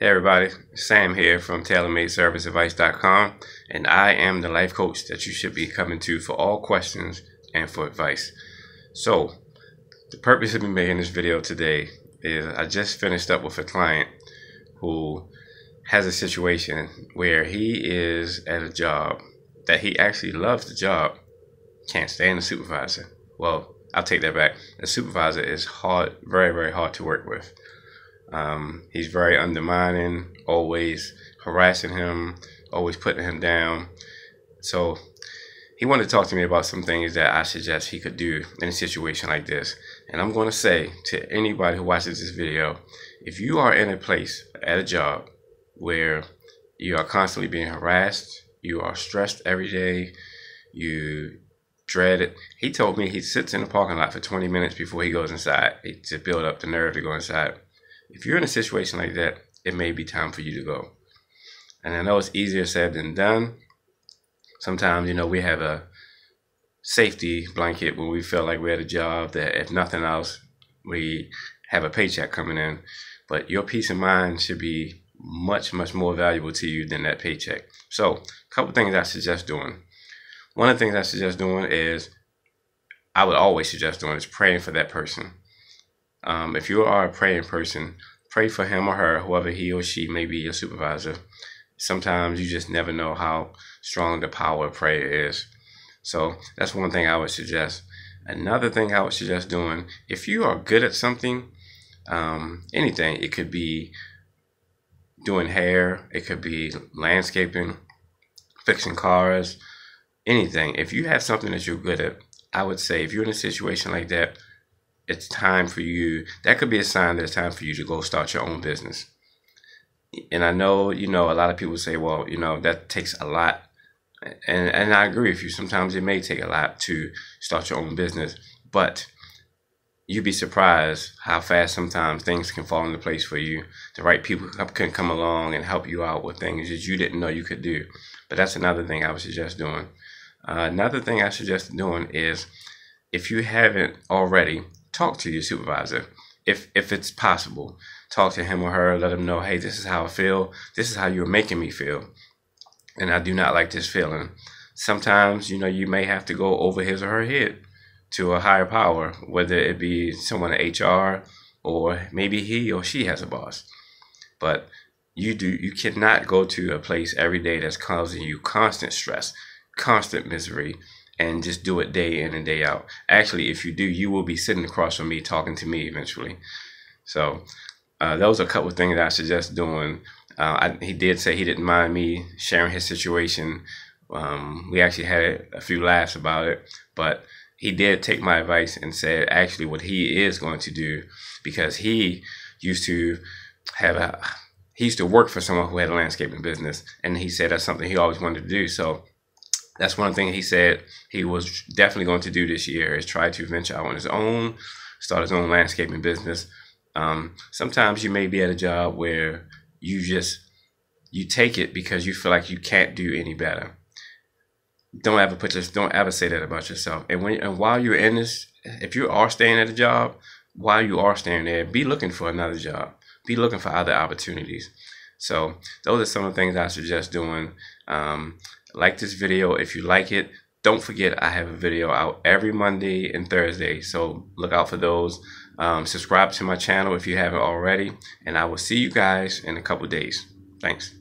Hey everybody, Sam here from TailorMadeServiceAdvice.com, and I am the life coach that you should be coming to for all questions and for advice. So, the purpose of me making this video today is I just finished up with a client who has a situation where he is at a job that he actually loves the job, can't stand the supervisor. Well, I'll take that back. The supervisor is hard, very, very hard to work with. He's very undermining, always harassing him, always putting him down. So he wanted to talk to me about some things that I suggest he could do in a situation like this. And I'm going to say to anybody who watches this video, if you are in a place at a job where you are constantly being harassed, you are stressed every day, you dread it. He told me he sits in the parking lot for 20 minutes before he goes inside to build up the nerve to go inside. If you're in a situation like that, it may be time for you to go. And I know it's easier said than done. Sometimes, we have a safety blanket when we feel like we're at a job that if nothing else, we have a paycheck coming in. But your peace of mind should be much, much more valuable to you than that paycheck. So, a couple things I suggest doing. One of the things I suggest doing is, I would always suggest doing is praying for that person. If you are a praying person, pray for him or her, whoever he or she may be your supervisor. Sometimes you just never know how strong the power of prayer is. So that's one thing I would suggest. Another thing I would suggest doing, if you are good at something, anything, it could be doing hair, it could be landscaping, fixing cars, anything. If you have something that you're good at, I would say if you're in a situation like that, it's time for you. That could be a sign that it's time for you to go start your own business. And I know, a lot of people say, well, that takes a lot. And I agree with you. Sometimes it may take a lot to start your own business. But you'd be surprised how fast sometimes things can fall into place for you. The right people can come along and help you out with things that you didn't know you could do. But that's another thing I would suggest doing. Another thing I suggest doing is, if you haven't already, talk to your supervisor. If it's possible, talk to him or her, let them know, hey, this is how I feel. This is how you're making me feel. And I do not like this feeling. Sometimes, you may have to go over his or her head to a higher power, whether it be someone at HR or maybe he or she has a boss. But you cannot go to a place every day that's causing you constant stress, constant misery, and just do it day in and day out. Actually, if you do, you will be sitting across from me talking to me eventually. So those are a couple of things that I suggest doing. He did say he didn't mind me sharing his situation. We actually had a few laughs about it, but he did take my advice and said actually what he is going to do, because he used to work for someone who had a landscaping business, and he said that's something he always wanted to do. So that's one thing he said he was definitely going to do this year, is try to venture out on his own, start his own landscaping business. Sometimes you may be at a job where you take it because you feel like you can't do any better. Don't ever say that about yourself. And while you're in this, if you are staying at a job, while you are staying there, be looking for another job. Be looking for other opportunities. So those are some of the things I suggest doing. Like this video if you like it. Don't forget, I have a video out every Monday and Thursday, so look out for those. Subscribe to my channel if you haven't already, and I will see you guys in a couple days. Thanks.